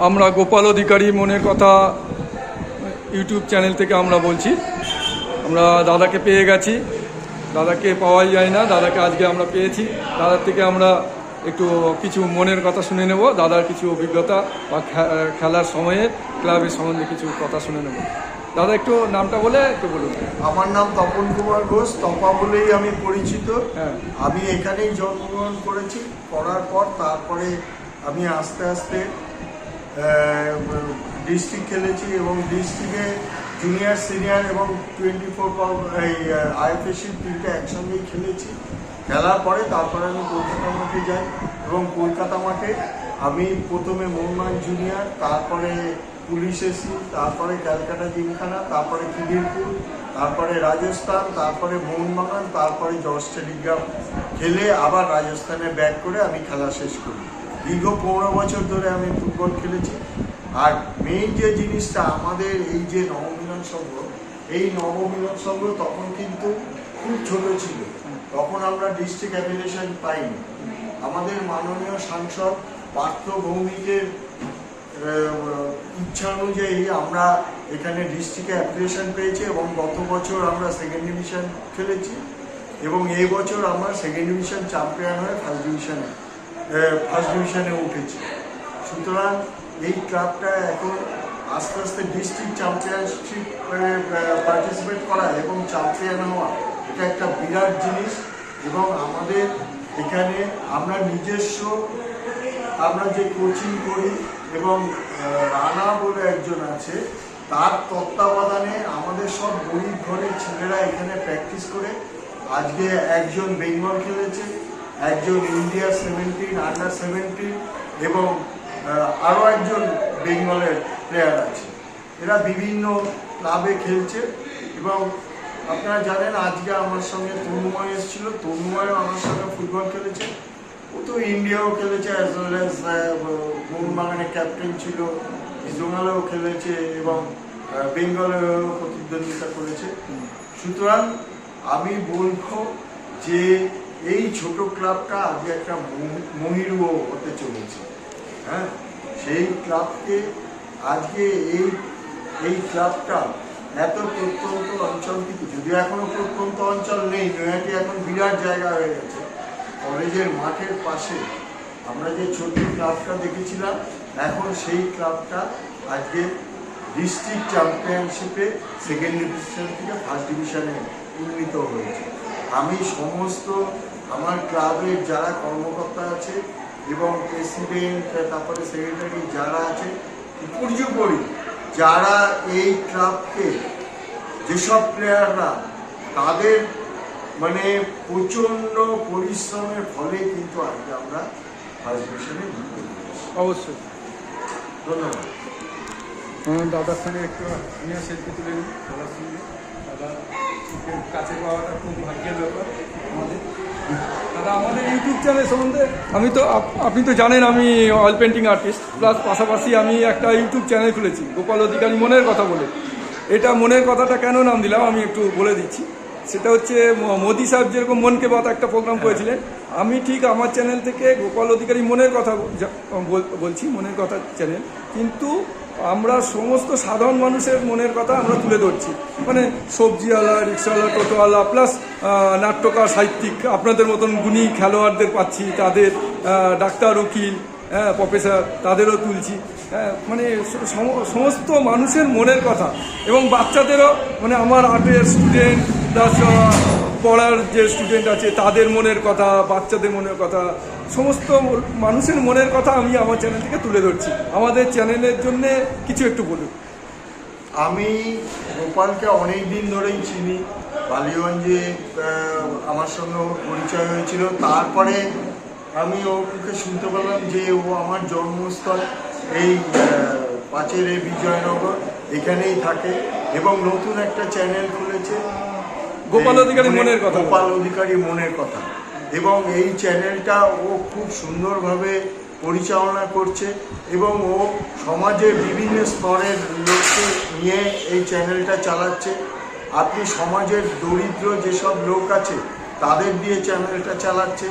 আমরা গোপাল অধিকারী মনের কথা ইউটিউব চ্যানেল থেকে আমরা বলছি। আমরা দাদাকে পেয়ে গেছি, দাদাকে পাওয়াই যায় না, দাদাকে আজকে আমরা পেয়েছি। দাদার থেকে আমরা একটু কিছু মনের কথা শুনে নেব, দাদার কিছু অভিজ্ঞতা বা খেলার সময়ে ক্লাবের সম্বন্ধে কিছু কথা শুনে নেব। দাদা একটু নামটা বলে একটু বলুন। আমার নাম তপন কুমার ঘোষ, তপা বলেই আমি পরিচিত। হ্যাঁ, আমি এখানেই জন্মগ্রহণ করেছি, করার পর তারপরে আমি আস্তে আস্তে ডিস্ট্রিক্ট খেলেছি এবং ডিস্ট্রিক্টে জুনিয়র সিনিয়র এবং 24 এই আইএফএসির তিনটে একসঙ্গেই খেলেছি। খেলার পরে তারপরে আমি কলকাতা মাঠে যাই এবং কলকাতা মাঠে আমি প্রথমে মোহনবাগান জুনিয়র, তারপরে পুলিশ এসি, তারপরে ক্যালকাটা জিমখানা, তারপরে খিদিরপুর, তারপরে রাজস্থান, তারপরে মোহনবাগান, তারপরে জর্জ টেলিগ্রাফ খেলে আবার রাজস্থানে ব্যাক করে আমি খেলা শেষ করি। দীর্ঘ 15 বছর ধরে আমি ফুটবল খেলেছি। আর মেইন যে জিনিসটা আমাদের এই যে নবমিলন সংঘ, এই নবমিলন সংঘ তখন কিন্তু খুব ছোট ছিল, তখন আমরা ডিস্ট্রিক্ট অ্যাফিলিয়েশন পাইনি। আমাদের মাননীয় সাংসদ পার্থ ভৌমিকের ইচ্ছা অনুযায়ী আমরা এখানে ডিস্ট্রিক্টে অ্যাপ্লিকেশন পেয়েছি এবং গত বছর আমরা সেকেন্ড ডিভিশন খেলেছি এবং এই বছর আমরা সেকেন্ড ডিভিশন চ্যাম্পিয়ন হয়ে ফার্স্ট ডিভিশনে উঠেছি। সুতরাং এই ক্লাবটা এখন আস্তে আস্তে ডিস্ট্রিক্ট চ্যাম্পিয়নশিপ পার্টিসিপেট করা এবং চ্যাম্পিয়ন হওয়া, এটা একটা বিরাট জিনিস। এবং আমাদের এখানে আমরা নিজস্ব আমরা যে কোচিং করি এবং রানা বলে একজন আছে, তার তত্ত্বাবধানে আমাদের সব গরিব ঘরের ছেলেরা এখানে প্র্যাকটিস করে। আজকে একজন বেঙ্গল খেলেছে, একজন ইন্ডিয়া 17 আন্ডার 17 এবং আরও একজন বেঙ্গলের প্লেয়ার আছে। এরা বিভিন্ন ক্লাবে খেলছে এবং আপনারা জানেন আজকে আমার সঙ্গে তন্ময় এসেছিল, তন্ময়ও আমার সঙ্গে ফুটবল খেলেছে। ও তো ইন্ডিয়াও খেলেছে, অ্যাজ ওয়েল অ্যাজ মোহনবাগানের ক্যাপ্টেন ছিল, ইজোঙ্গালেও খেলেছে এবং বেঙ্গলেও প্রতিদ্বন্দ্বিতা করেছে। সুতরাং আমি বলবো যে এই ছোট ক্লাবটা আজকে একটা মহিরুহ হতে চলেছে। হ্যাঁ, সেই ক্লাবকে আজকে এই ক্লাবটা এত প্রত্যন্ত অঞ্চল থেকে, যদিও এখনো প্রত্যন্ত অঞ্চল নেই, নৈহাটি এখন বিরাট জায়গা হয়ে গেছে। কলেজের মাঠের পাশে আমরা যে ছোট ক্লাবটা দেখেছিলাম, এখন সেই ক্লাবটা আজকে ডিস্ট্রিক্ট চ্যাম্পিয়নশিপে সেকেন্ড ডিভিশন থেকে ফার্স্ট ডিভিশনে উন্নীত হয়েছে। আমি সমস্ত আমার ক্লাবের যারা কর্মকর্তা আছে এবং প্রেসিডেন্ট, তারপরে সেক্রেটারি যারা আছে, উপর্যুপরি যারা এই ক্লাবকে, যেসব প্লেয়াররা তাদের মানে প্রচণ্ড পরিশ্রমের ফলে কিন্তু আজকে আমরা ফার্স্ট ডিভিশনে উন্নীত হয়েছি। অবশ্যই। ধন্যবাদ। দাদার সঙ্গে একটু আমিও সেলফি তুলে নিই দাদার সঙ্গে। দাদা কাছে পাওয়াটা খুব ভাগ্যের ব্যাপার আমাদের। দাদা আমাদের ইউটিউব চ্যানেল সম্বন্ধে আমি তো আপনি তো জানেন আমি অয়েল পেন্টিং আর্টিস্ট, প্লাস পাশাপাশি আমি একটা ইউটিউব চ্যানেল খুলেছি গোপাল অধিকারী মনের কথা বলে। এটা মনের কথাটা কেন নাম দিলাম আমি একটু বলে দিচ্ছি। সেটা হচ্ছে মোদি সাহেব যেরকম মন কে বাত একটা প্রোগ্রাম করেছিলেন, আমি ঠিক আমার চ্যানেল থেকে গোপাল অধিকারী মনের কথা বলছি, মনের কথা চ্যানেল। কিন্তু আমরা সমস্ত সাধারণ মানুষের মনের কথা আমরা তুলে ধরছি, মানে সবজিওয়ালা, রিক্সাওয়ালা, টোটোওয়ালা, প্লাস নাট্যকার, সাহিত্যিক, আপনাদের মতন গুণী খেলোয়াড়দের পাচ্ছি, তাদের ডাক্তার, উকিল, প্রফেসর, তাদেরও তুলছি। মানে সমস্ত মানুষের মনের কথা এবং বাচ্চাদেরও, মানে আমার আর্টের স্টুডেন্ট প্লাস পড়ার যে স্টুডেন্ট আছে তাদের মনের কথা, বাচ্চাদের মনের কথা, সমস্ত মানুষের মনের কথা আমি আমার চ্যানেল থেকে তুলে ধরছি। আমাদের চ্যানেলের জন্য কিছু একটু বলুন। আমি গোপালকে অনেক দিন ধরেই চিনি, বালিগঞ্জে আমার সঙ্গে ওর পরিচয় হয়েছিল। তারপরে আমি ওর মুখে শুনতে পেলাম যে ও আমার জন্মস্থল এই 5 বিজয়নগর, এখানেই থাকে এবং নতুন একটা চ্যানেল খুলেছে গোপাল অধিকারী মনের কথা, গোপাল অধিকারী মনের কথা। এবং এই চ্যানেলটা ও খুব সুন্দরভাবে পরিচালনা করছে এবং ও সমাজের বিভিন্ন স্তরের লোককে নিয়ে এই চ্যানেলটা চালাচ্ছে। আপনি সমাজের দরিদ্র যেসব লোক আছে তাদের দিয়ে চ্যানেলটা চালাচ্ছে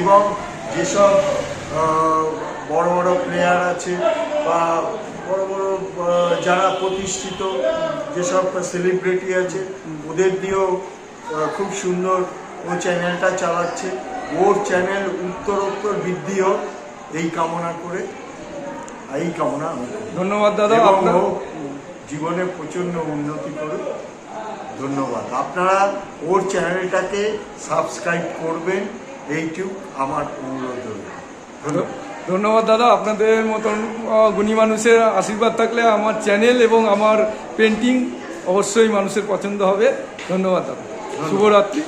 এবং যেসব বড় বড় প্লেয়ার আছে বা বড় বড় যারা প্রতিষ্ঠিত যেসব সেলিব্রিটি আছে ওদের দিয়েও খুব সুন্দর ও চ্যানেলটা চালাচ্ছে। ওর চ্যানেল উত্তরোত্তর বৃদ্ধি হোক এই কামনা করে এই কামনা আমি করি। ধন্যবাদ দাদা। এবং আপনার ও জীবনে প্রচণ্ড উন্নতি করুক। ধন্যবাদ। আপনারা ওর চ্যানেলটাকে সাবস্ক্রাইব করবেন, এইটুকু আমার অনুরোধ রইল। ধন্যবাদ। ধন্যবাদ দাদা। আপনাদের মতন গুণী মানুষের আশীর্বাদ থাকলে আমার চ্যানেল এবং আমার পেন্টিং অবশ্যই মানুষের পছন্দ হবে। ধন্যবাদ দাদা। শুভরাত্রি।